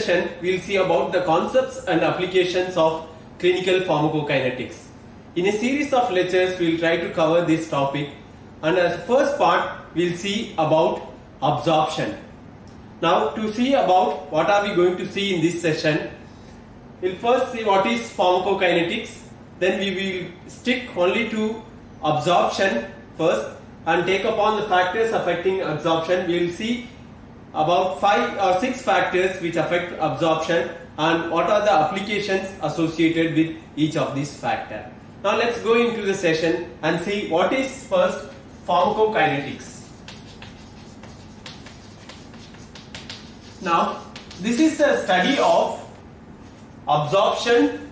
session we will see about the concepts and applications of clinical pharmacokinetics. In a series of lectures we will try to cover this topic, and as first part we will see about absorption. Now to see about what are we going to see in this session, we will first see what is pharmacokinetics, then we will stick only to absorption first and take upon the factors affecting absorption. We will see about 5 or 6 factors which affect absorption and what are the applications associated with each of these factors. Now let's go into the session and see what is first pharmacokinetics. Now this is a study of absorption,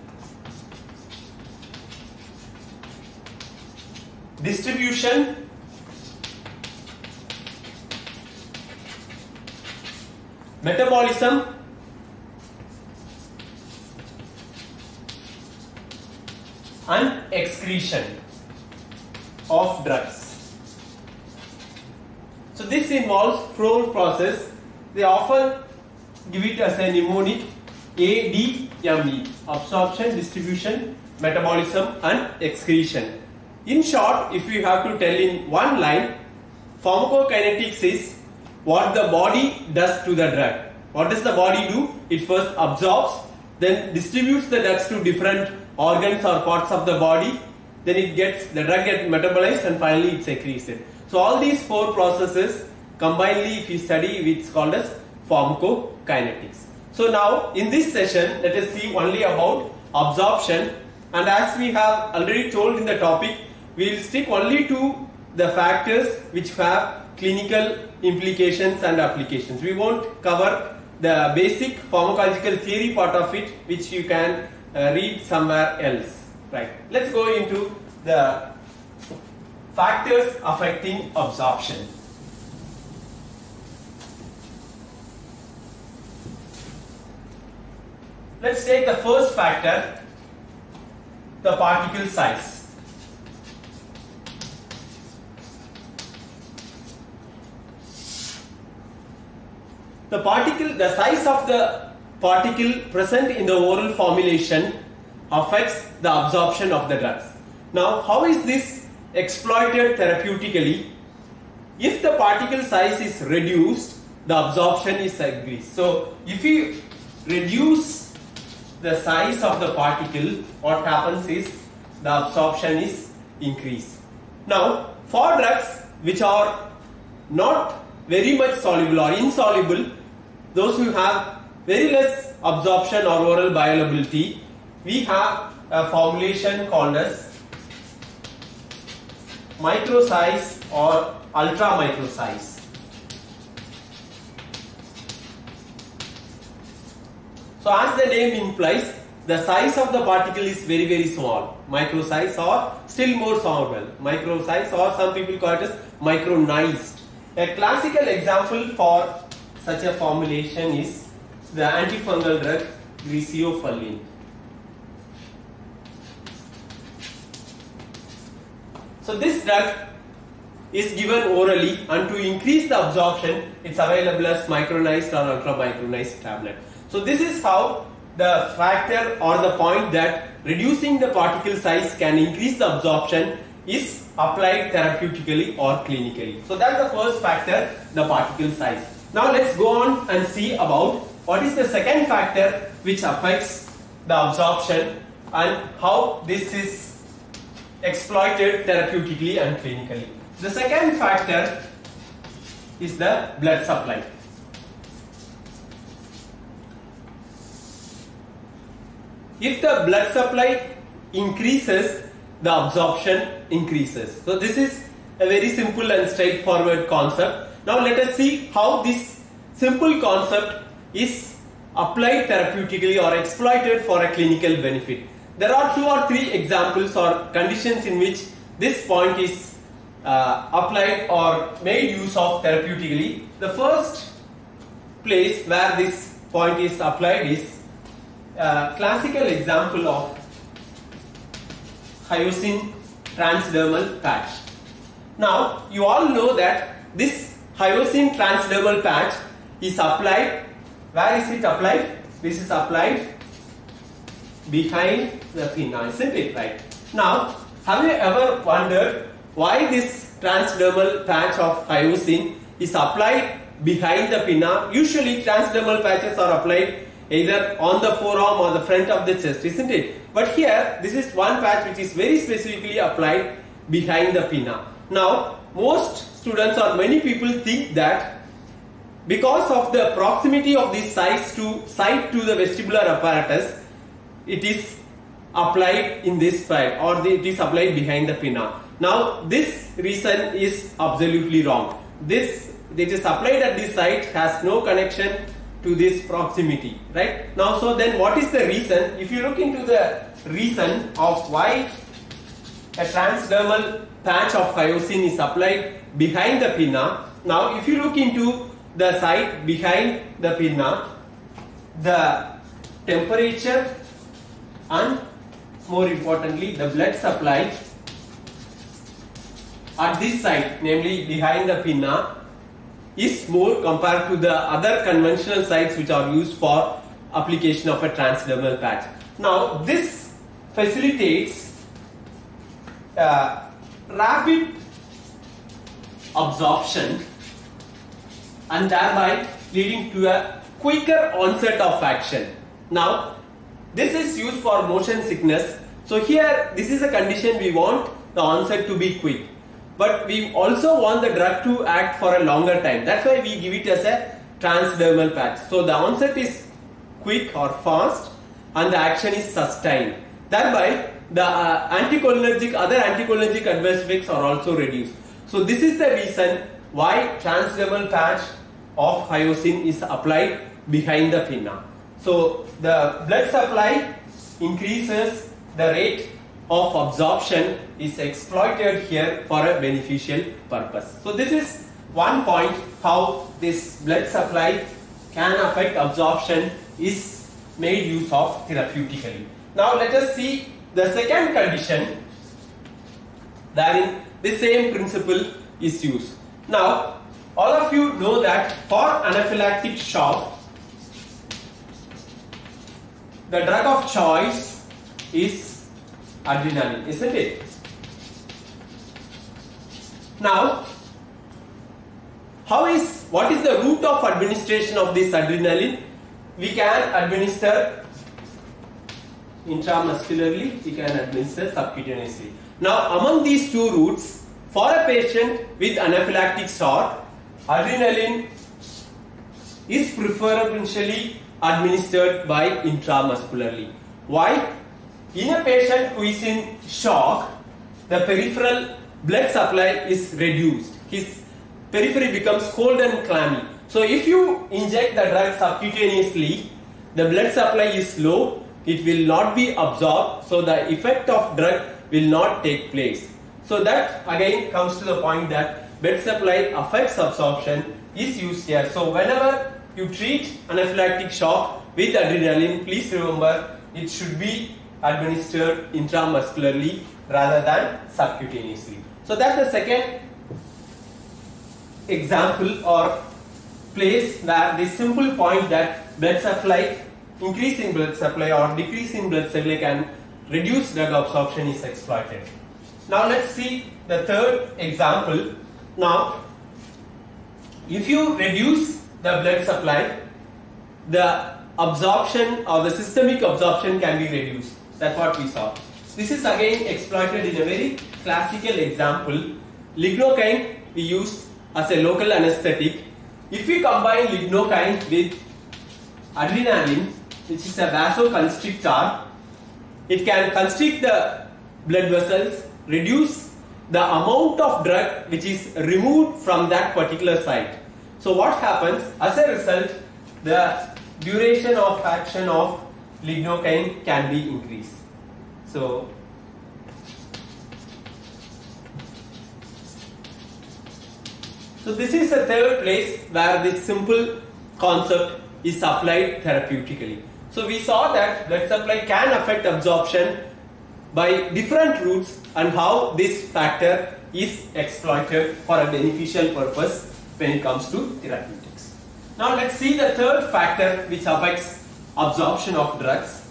distribution, metabolism, and excretion of drugs. So this involves 4 processes. They often give it as a mnemonic ADME: absorption, distribution, metabolism, and excretion. In short, if you have to tell in one line, pharmacokinetics is what the body does to the drug. What does the body do? It first absorbs, then distributes the drugs to different organs or parts of the body, then the drug gets metabolized, and finally it's secreted. So all these 4 processes combinedly, if you study, it's called as pharmacokinetics. So now in this session let us see only about absorption, and as we have already told in the topic, we will stick only to the factors which have clinical implications and applications. We won't cover the basic pharmacological theory part of it, which you can read somewhere else. Right. Let's go into the factors affecting absorption. Let's take the first factor, the particle size. The size of the particle present in the oral formulation affects the absorption of the drugs. Now, how is this exploited therapeutically? If the particle size is reduced, the absorption is increased. So, if you reduce the size of the particle, what happens is the absorption is increased. Now, for drugs which are not very much soluble or insoluble, those who have very less absorption or oral bioavailability, we have a formulation called as micro size or ultra micro size. So as the name implies, the size of the particle is very, very small. Micro size or still more soluble. Micro size, or some people call it as micronized. A classical example for such a formulation is the antifungal drug griseofulin. So this drug is given orally, and to increase the absorption, it's available as micronized or ultra micronized tablet. So this is how the factor or the point that reducing the particle size can increase the absorption is applied therapeutically or clinically. So that's the first factor, the particle size. Now let's go on and see about what is the second factor which affects the absorption and how this is exploited therapeutically and clinically. The second factor is the blood supply. If the blood supply increases, the absorption increases. So this is a very simple and straightforward concept. Now let us see how this simple concept is applied therapeutically or exploited for a clinical benefit. There are 2 or 3 examples or conditions in which this point is applied or made use of therapeutically. The first place where this point is applied is a classical example of hyoscine transdermal patch. Now you all know that this hyoscine transdermal patch is applied. Where is it applied? This is applied behind the pinna, isn't it? Right. Now, have you ever wondered why this transdermal patch of hyoscine is applied behind the pinna? Usually transdermal patches are applied either on the forearm or the front of the chest, isn't it? But here, this is one patch which is very specifically applied behind the pinna. Now, most students or many people think that because of the proximity of this site to the vestibular apparatus, it is applied in this side, or it is applied behind the pinna. Now, this reason is absolutely wrong. This, it is applied at this site, has no connection to this proximity, right? Now, so then what is the reason? If you look into the reason of why a transdermal patch of hyoscine is applied behind the pinna. Now, if you look into the site behind the pinna, the temperature and more importantly the blood supply at this site, namely behind the pinna, is more compared to the other conventional sites which are used for application of a transdermal patch. Now, this facilitates rapid absorption and thereby leading to a quicker onset of action. Now, this is used for motion sickness. So here, this is a condition we want the onset to be quick. But we also want the drug to act for a longer time. That's why we give it as a transdermal patch. So the onset is quick or fast and the action is sustained. Thereby, the other anticholinergic adverse effects are also reduced. So this is the reason why transdermal patch of hyoscine is applied behind the pinna. So the blood supply increases, the rate of absorption is exploited here for a beneficial purpose. So this is one point how this blood supply can affect absorption is made use of therapeutically. Now let us see the second condition wherein the same principle is used. Now, all of you know that for anaphylactic shock, the drug of choice is adrenaline, isn't it? Now, what is the route of administration of this adrenaline? We can administer intramuscularly, we can administer subcutaneously. Now, among these two routes, for a patient with anaphylactic shock, adrenaline is preferentially administered by intramuscularly. Why? In a patient who is in shock, the peripheral blood supply is reduced. His periphery becomes cold and clammy. So if you inject the drug subcutaneously, the blood supply is low, it will not be absorbed, so the effect of drug will not take place. So that again comes to the point that blood supply affects absorption is used here. So whenever you treat anaphylactic shock with adrenaline, please remember it should be administered intramuscularly rather than subcutaneously. So that's the second example or place where the simple point that blood supply, increase in blood supply or decrease in blood supply can reduce drug absorption is exploited. Now let's see the third example. Now, if you reduce the blood supply, the absorption or the systemic absorption can be reduced. That's what we saw. This is again exploited in a very classical example. Lignocaine we use as a local anesthetic. If we combine lignocaine with adrenaline, which is a vasoconstrictor, it can constrict the blood vessels, reduce the amount of drug which is removed from that particular site. So what happens? As a result, the duration of action of lignocaine can be increased. So this is the third place where this simple concept is applied therapeutically. So we saw that blood supply can affect absorption by different routes and how this factor is exploited for a beneficial purpose when it comes to therapeutics. Now let's see the third factor which affects absorption of drugs.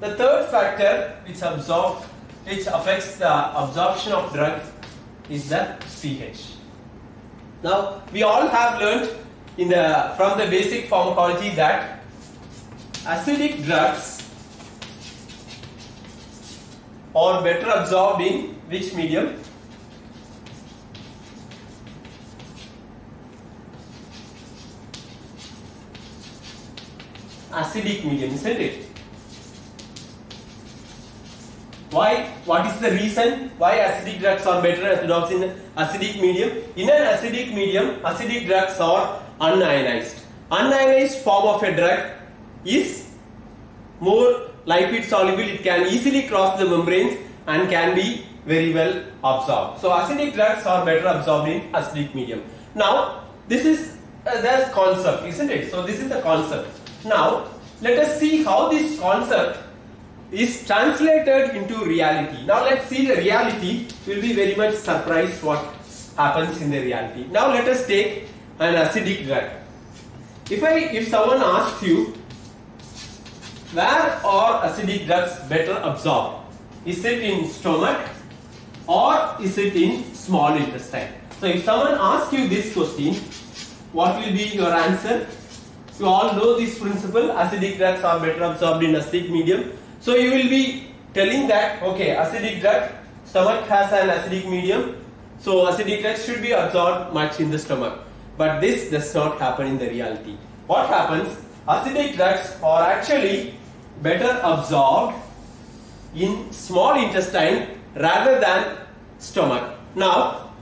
The third factor which affects the absorption of drugs is the pH. Now we all have learnt from the basic pharmacology that acidic drugs are better absorbed in which medium? Acidic medium, isn't it? Why? What is the reason why acidic drugs are better absorbed in acidic medium? In an acidic medium, acidic drugs are unionized. Unionized form of a drug is more lipid soluble. It can easily cross the membranes and can be very well absorbed. So acidic drugs are better absorbed in acidic medium. Now this is the concept, isn't it? So this is the concept. Now let us see how this concept is translated into reality. Now let's see the reality. You will be very much surprised what happens in the reality. Now let us take an acidic drug. If someone asks you, where are acidic drugs better absorbed? Is it in stomach or is it in small intestine? So if someone asks you this question, what will be your answer? You all know this principle, acidic drugs are better absorbed in acidic medium. So you will be telling that, okay, acidic drug, stomach has an acidic medium, so acidic drugs should be absorbed much in the stomach. But this does not happen in the reality. What happens? Acidic drugs are actually better absorbed in small intestine rather than stomach. Now,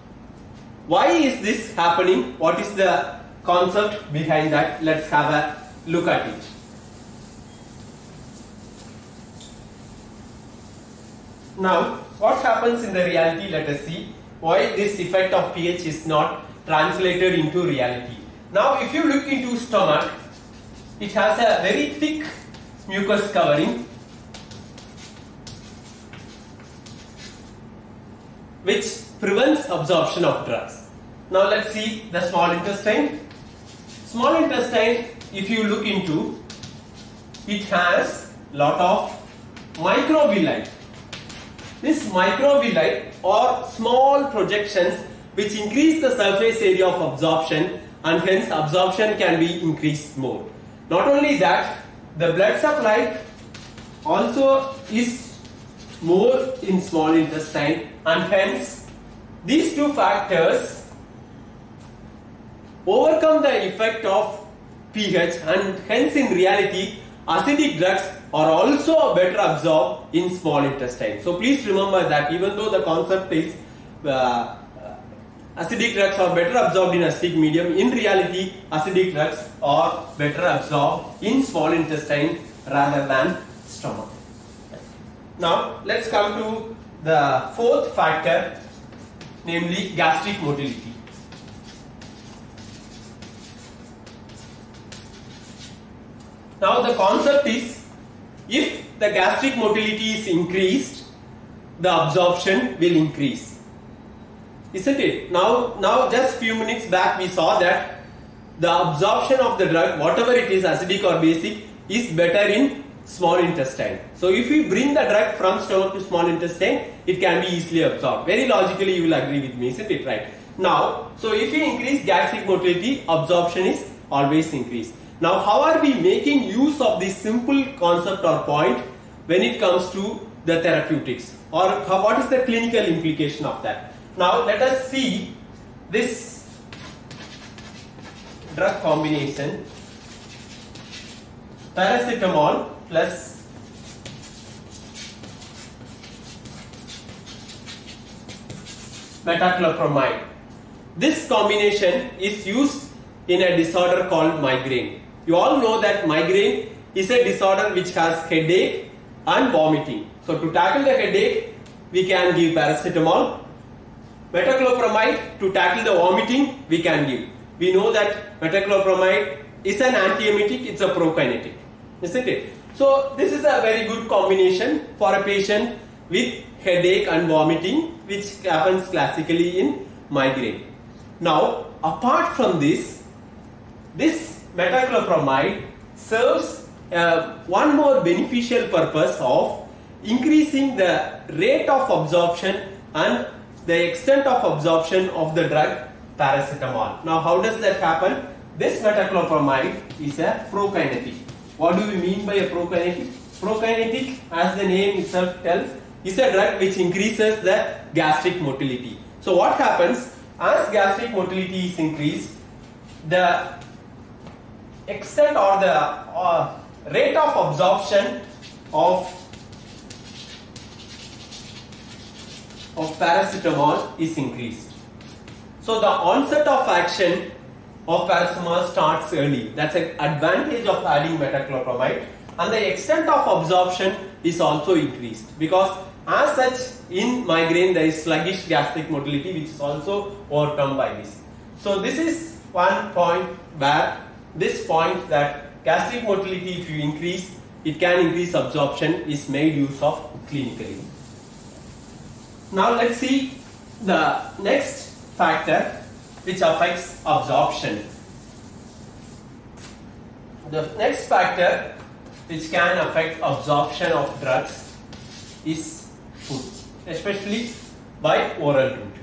why is this happening? What is the concept behind that? Let's have a look at it. Now, what happens in the reality? Let us see why this effect of pH is not translated into reality. Now, if you look into stomach, it has a very thick mucus covering which prevents absorption of drugs. Now, let's see the small intestine. Small intestine, if you look into, it has lot of microvilli. These microvilli are small projections which increase the surface area of absorption, and hence absorption can be increased more. Not only that, the blood supply also is more in small intestine, and hence these two factors overcome the effect of pH, and hence in reality acidic drugs are also better absorbed in small intestine. So please remember that even though the concept is acidic drugs are better absorbed in acidic medium, in reality acidic drugs are better absorbed in small intestine rather than stomach. Now let's come to the fourth factor, namely gastric motility. Now the concept is, if the gastric motility is increased, the absorption will increase. Isn't it? Now just few minutes back we saw that the absorption of the drug, whatever it is, acidic or basic, is better in small intestine. So if we bring the drug from stomach to small intestine, it can be easily absorbed. Very logically you will agree with me, isn't it? Right. Now, so if we increase gastric motility, absorption is always increased. Now, how are we making use of this simple concept or point when it comes to the therapeutics, or what is the clinical implication of that? Now, let us see this drug combination, paracetamol plus metoclopramide. This combination is used in a disorder called migraine. You all know that migraine is a disorder which has headache and vomiting. So to tackle the headache, we can give paracetamol. Metoclopramide, to tackle the vomiting, we can give. We know that metoclopramide is an antiemetic, it's a prokinetic, isn't it? So this is a very good combination for a patient with headache and vomiting, which happens classically in migraine. Now, apart from this, this metoclopramide serves one more beneficial purpose of increasing the rate of absorption and the extent of absorption of the drug paracetamol. Now, how does that happen? This metoclopramide is a prokinetic. What do we mean by a prokinetic? Prokinetic, as the name itself tells, is a drug which increases the gastric motility. So what happens as gastric motility is increased, the extent or the rate of absorption of paracetamol is increased. So the onset of action of paracetamol starts early. That's an advantage of adding metoclopramide, and the extent of absorption is also increased, because as such in migraine there is sluggish gastric motility which is also overcome by this. So this is one point where this point that gastric motility, if you increase, it can increase absorption, is made use of clinically. Now let's see the next factor which affects absorption. The next factor which can affect absorption of drugs is food, especially by oral route.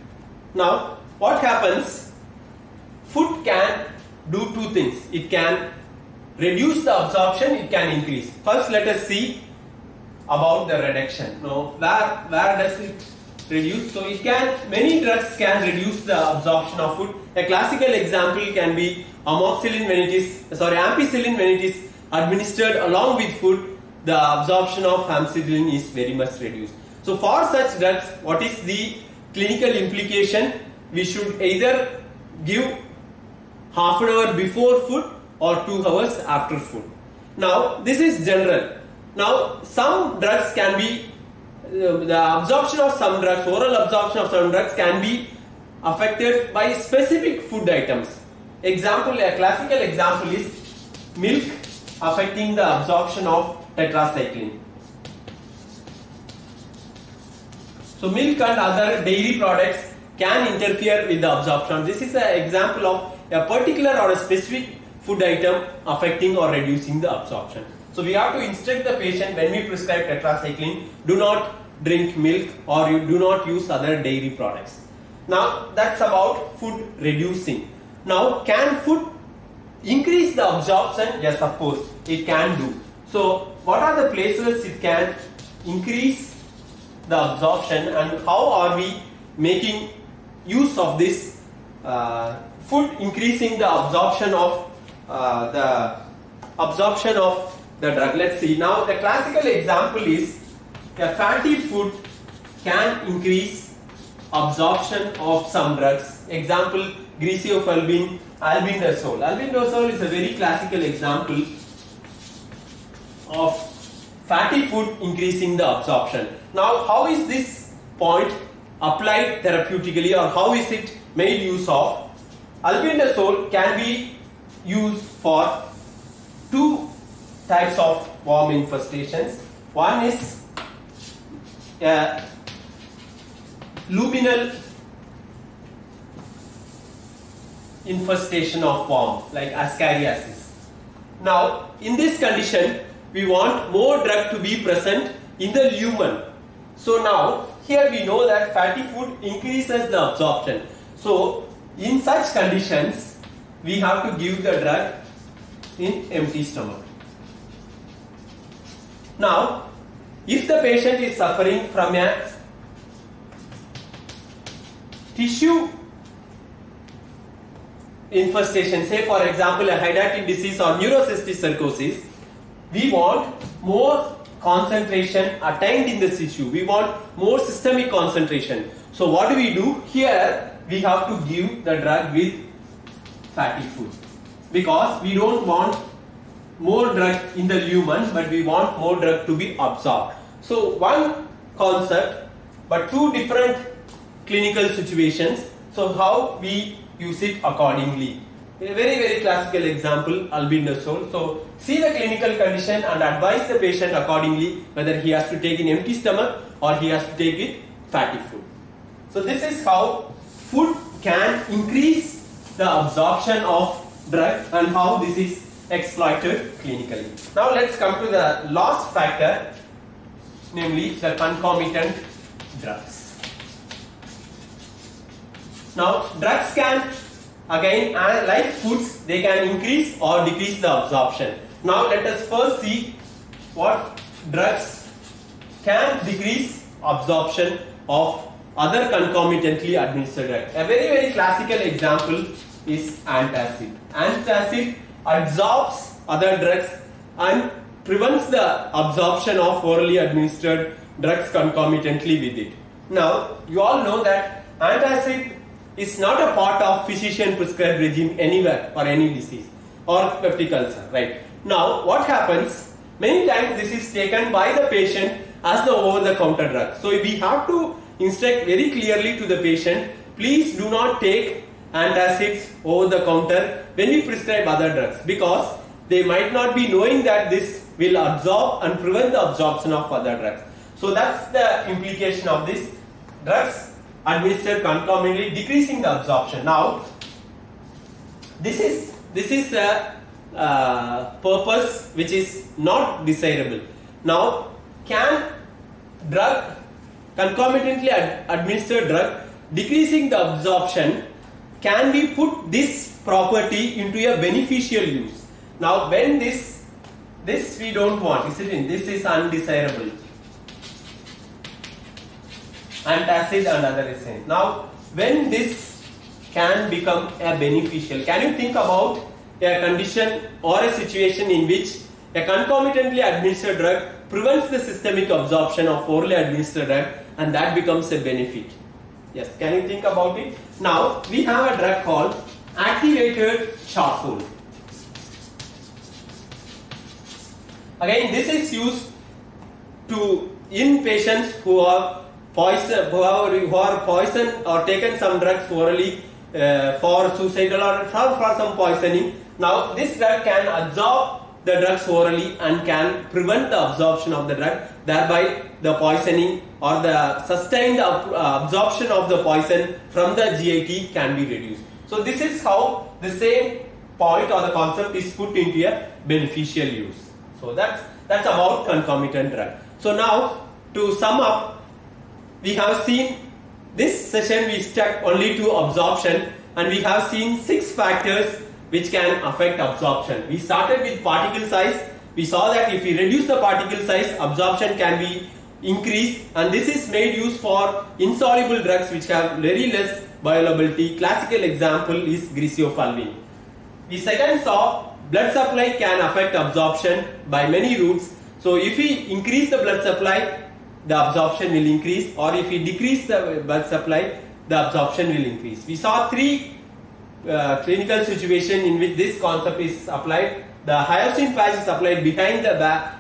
Now what happens? Food can do two things. It can reduce the absorption, it can increase. First let us see about the reduction. Now where does it reduce? So it can, many drugs can reduce the absorption of food. A classical example can be ampicillin when it is administered along with food, the absorption of ampicillin is very much reduced. So for such drugs, what is the clinical implication? We should either give half an hour before food or 2 hours after food. Now this is general. Now some drugs can be, the absorption of some drugs, oral absorption of some drugs can be affected by specific food items. Example, a classical example is milk affecting the absorption of tetracycline. So milk and other dairy products can interfere with the absorption. This is an example of a particular or a specific food item affecting or reducing the absorption. So we have to instruct the patient, when we prescribe tetracycline, do not drink milk or you do not use other dairy products. Now that's about food reducing. Now can food increase the absorption? Yes, of course it can do. So what are the places it can increase the absorption, and how are we making use of this food increasing the absorption of the drug? Let's see. Now the classical example is a fatty food can increase absorption of some drugs. Example, griseofulvin, albendazole. Albendazole is a very classical example of fatty food increasing the absorption. Now how is this point applied therapeutically, or how is it made use of? Albendazole can be used for two types of worm infestations. One is luminal infestation of worm like Ascariasis. Now in this condition we want more drug to be present in the lumen. So now here we know that fatty food increases the absorption. So in such conditions we have to give the drug in empty stomach. Now if the patient is suffering from a tissue infestation, say for example a hydatid disease or neurocystic sarcosis, we want more concentration attained in the tissue. We want more systemic concentration. So what do we do? Here we have to give the drug with fatty food, because we don't want more drug in the lumen, but we want more drug to be absorbed. So one concept, but two different clinical situations. So how we use it accordingly. A very classical example, albendazole. So see the clinical condition and advise the patient accordingly whether he has to take in empty stomach or he has to take it fatty food. So this is how food can increase the absorption of drug and how this is exploited clinically. Now let's come to the last factor, namely the concomitant drugs. Now drugs can, again like foods, they can increase or decrease the absorption. Now let us first see what drugs can decrease absorption of other concomitantly administered drugs. A very classical example is antacid. Antacid absorbs other drugs and prevents the absorption of orally administered drugs concomitantly with it. Now you all know that antacid is not a part of physician prescribed regime anywhere for any disease or peptic ulcer, right? Now what happens, many times this is taken by the patient as the over-the-counter drug. So we have to instruct very clearly to the patient, please do not take antacids over the counter when we prescribe other drugs, because they might not be knowing that this will absorb and prevent the absorption of other drugs. So that's the implication of this, drugs administered concomitantly decreasing the absorption. Now this is a purpose which is not desirable. Now can concomitantly administered drug decreasing the absorption, can we put this property into a beneficial use? Now when this we don't want, isn't it? This is undesirable. Antacid and other essence. Now when this can become a beneficial, can you think about a condition or a situation in which a concomitantly administered drug prevents the systemic absorption of orally administered drug, and that becomes a benefit? Yes, can you think about it? Now we have a drug called activated charcoal. Again, this is used in patients who are poisoned or taken some drugs orally for suicidal or for some poisoning. Now this drug can absorb the drugs orally and can prevent the absorption of the drug, thereby the poisoning or the sustained absorption of the poison from the GIT can be reduced. So this is how the same point or the concept is put into a beneficial use. So that's about concomitant drug. So now to sum up, we have seen this session, we stuck only to absorption, and we have seen 6 factors which can affect absorption. We started with particle size. We saw that if we reduce the particle size, absorption can be increased, and this is made use for insoluble drugs which have very less bioavailability. Classical example is griseofulvin. We second saw blood supply can affect absorption by many routes. So if we increase the blood supply, the absorption will increase, or if we decrease the blood supply, the absorption will increase. We saw 3 clinical situation in which this concept is applied. The hyoscine patch is applied behind the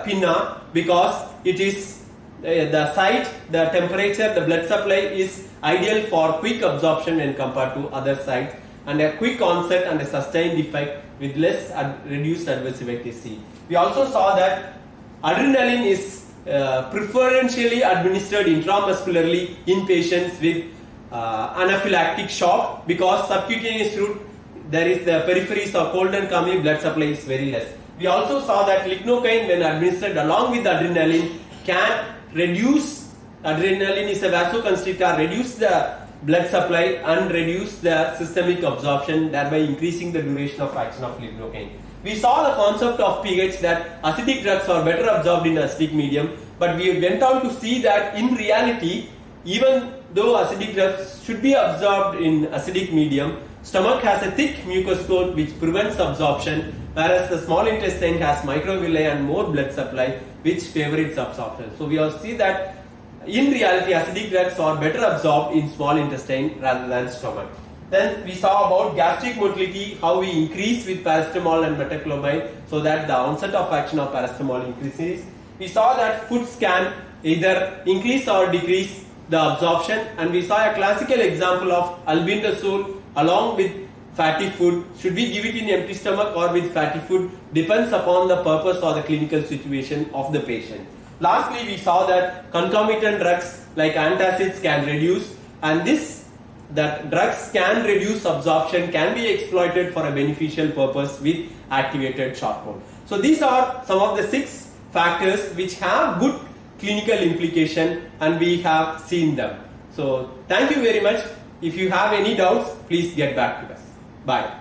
pinna because it is the site, the temperature, the blood supply is ideal for quick absorption when compared to other sites, and a quick onset and a sustained effect with less reduced adverse event is seen. We also saw that adrenaline is preferentially administered intramuscularly in patients with anaphylactic shock, because subcutaneous route there is the peripheries are cold and calming, blood supply is very less. We also saw that lignocaine when administered along with adrenaline can reduce, adrenaline is a vasoconstrictor, reduce the blood supply and reduce the systemic absorption, thereby increasing the duration of action of lignocaine. We saw the concept of pH, that acidic drugs are better absorbed in acidic medium, but we went on to see that in reality, even though acidic drugs should be absorbed in acidic medium, stomach has a thick mucous coat which prevents absorption, whereas the small intestine has microvilli and more blood supply which favors absorption. So we all see that in reality acidic drugs are better absorbed in small intestine rather than stomach. Then we saw about gastric motility, how we increase with paracetamol and metoclopramide so that the onset of action of paracetamol increases. We saw that foods can either increase or decrease the absorption, and we saw a classical example of albendazole along with fatty food. Should we give it in empty stomach or with fatty food depends upon the purpose or the clinical situation of the patient. Lastly, we saw that concomitant drugs like antacids can reduce, and this that drugs can reduce absorption, can be exploited for a beneficial purpose with activated charcoal. So these are some of the 6 factors which have good clinical implication, and we have seen them. So thank you very much. If you have any doubts, please get back to us. Bye.